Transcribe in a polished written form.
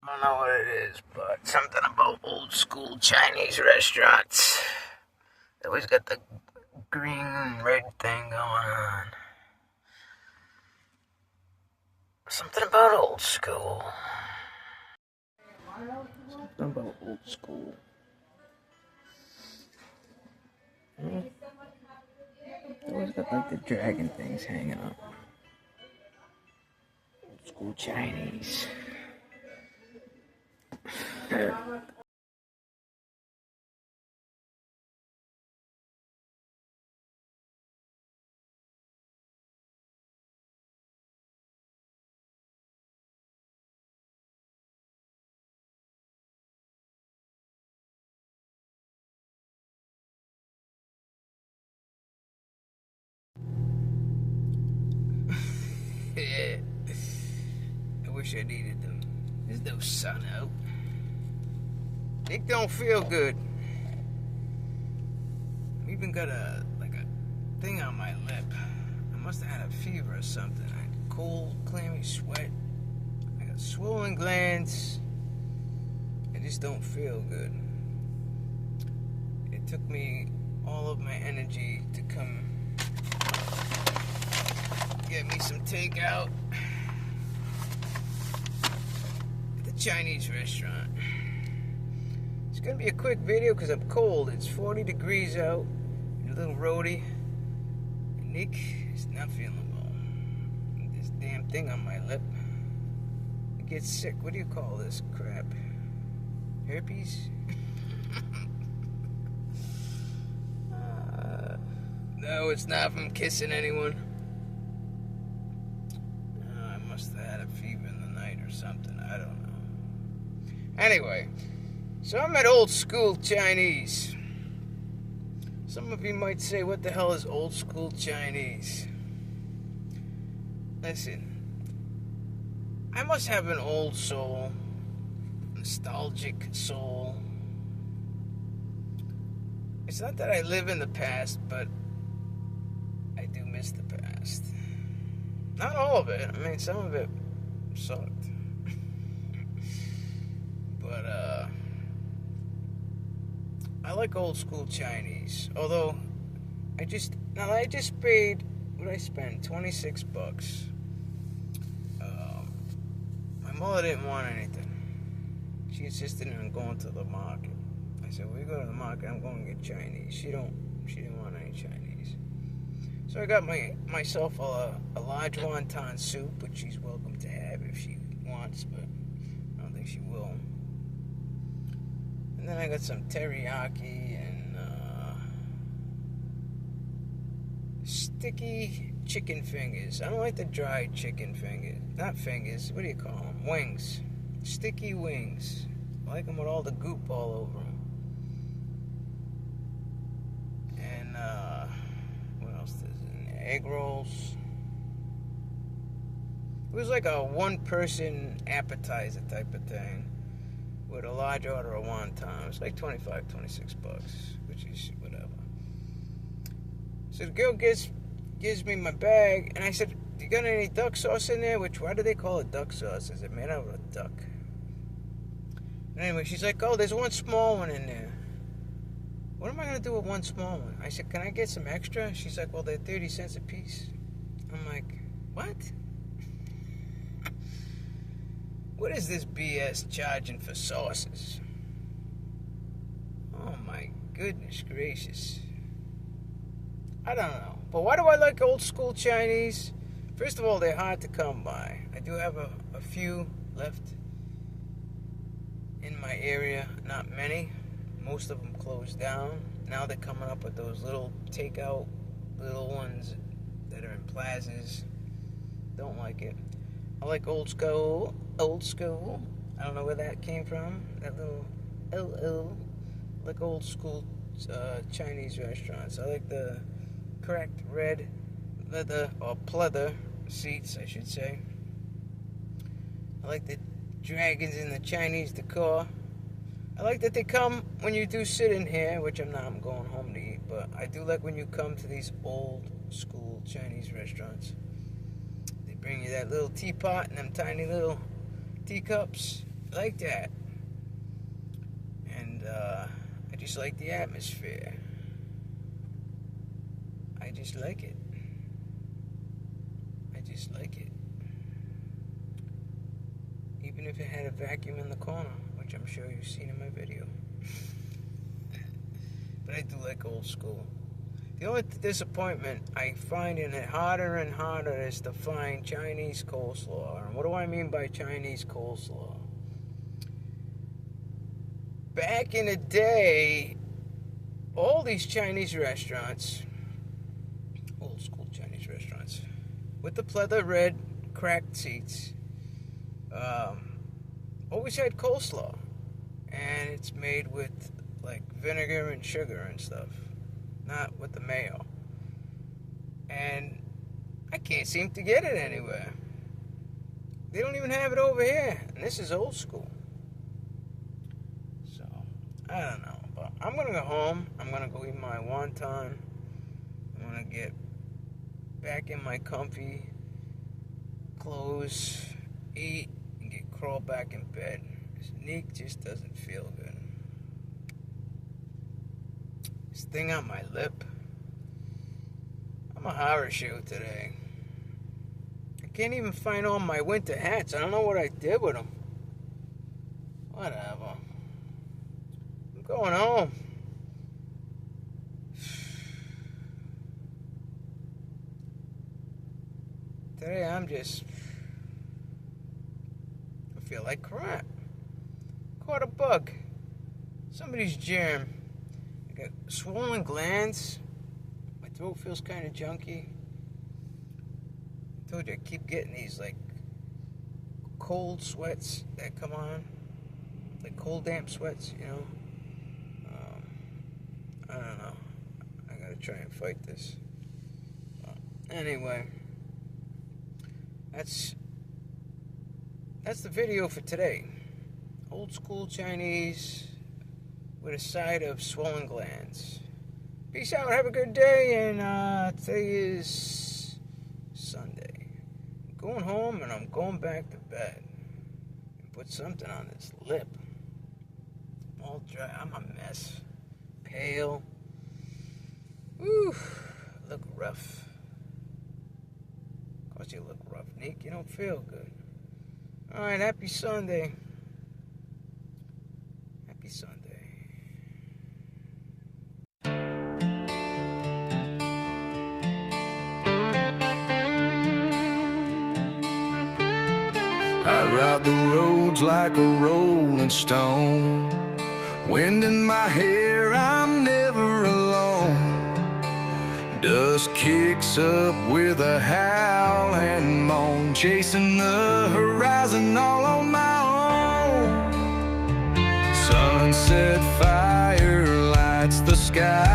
I don't know what it is, but something about old school Chinese restaurants. They always got the green and red thing going on. Something about old school. Something about old school. They always got like the dragon things hanging up. Old school Chinese. Yeah. I wish I needed them. There's no sun out. It don't feel good. I even got a thing on my lip. I must have had a fever or something. I had cold, clammy sweat. I got swollen glands. I just don't feel good. It took me all of my energy to come get me some takeout at the Chinese restaurant. It's gonna be a quick video because I'm cold. It's 40 degrees out. A little roadie. Nick is not feeling well. This damn thing on my lip. I get sick. What do you call this crap? Herpes? No, it's not from kissing anyone. I must have had a fever in the night or something. I don't know. Anyway, so I'm at old school Chinese. Some of you might say, what the hell is old school Chinese? Listen, I must have an old soul, nostalgic soul. It's not that I live in the past, but I do miss the past. Not all of it. I mean, some of it sucked. But, I like old school Chinese. Although, I just paid, what did I spend? $26. My mother didn't want anything. She insisted on going to the market. I said, we go to the market, I'm going to get Chinese. She didn't want any Chinese. So I got myself a large wonton soup, which she's welcome to have if she wants, but I don't think she will. And then I got some teriyaki and sticky chicken fingers. I don't like the dried chicken fingers. Not fingers, what do you call them? Wings. Sticky wings. I like them with all the goop all over them. And, what else is in there? Egg rolls. It was like a one-person appetizer type of thing with a large order of wonton. It's like $25, $26, which is whatever. So the girl gives me my bag, and I said, "You got any duck sauce in there?" Which, why do they call it duck sauce? Is it made out of a duck? And anyway, she's like, "Oh, there's one small one in there." What am I gonna do with one small one? I said, "Can I get some extra?" She's like, "Well, they're 30 cents a piece." I'm like, what? What is this BS charging for sauces? Oh my goodness gracious. I don't know. But why do I like old school Chinese? First of all, they're hard to come by. I do have a few left in my area. Not many. Most of them closed down. Now they're coming up with those little takeout, little ones that are in plazas. Don't like it. I like old school. Old school. I don't know where that came from. That little LL. Like old school Chinese restaurants. I like the correct red leather or pleather seats, I should say. I like the dragons in the Chinese decor. I like that they come when you do sit in here, which I'm going home to eat, but I do like when you come to these old school Chinese restaurants. They bring you that little teapot and them tiny little teacups. like that. And I just like the atmosphere. I just like it. I just like it. Even if it had a vacuum in the corner, which I'm sure you've seen in my video. But I do like old school. The only disappointment I find in it harder and harder is to find Chinese coleslaw. And what do I mean by Chinese coleslaw? Back in the day, all these Chinese restaurants, old school Chinese restaurants, with the pleather red cracked seats, always had coleslaw. And it's made with like vinegar and sugar and stuff, not with the mayo. And I can't seem to get it anywhere. They don't even have it over here, and this is old school. So I don't know, but I'm gonna go home. I'm gonna go eat my wonton. I'm gonna get back in my comfy clothes, eat, and crawl back in bed. This Neek just doesn't feel good. This thing on my lip. I'm a horror show today. I can't even find all my winter hats. I don't know what I did with them. Whatever. I'm going home. Today I feel like crap. Caught a bug. Somebody's germ. I got swollen glands. My throat feels kind of junky. I told you I keep getting these like cold sweats that come on. Like cold damp sweats, you know. I don't know. I gotta try and fight this. Anyway. That's the video for today. Old school Chinese with a side of swollen glands. Peace out, have a good day, and today is Sunday. I'm going home and I'm going back to bed. And put something on this lip. I'm all dry, I'm a mess. Pale. Whew, look rough. Of course you look rough, Nick, you don't feel good. Alright, happy Sunday. Happy Sunday. I ride the roads like a rolling stone. Wind in my hair, I'm never alone. Dust kicks up with a howl and moan, chasing the horizon all on my own. Sunset fire lights the sky.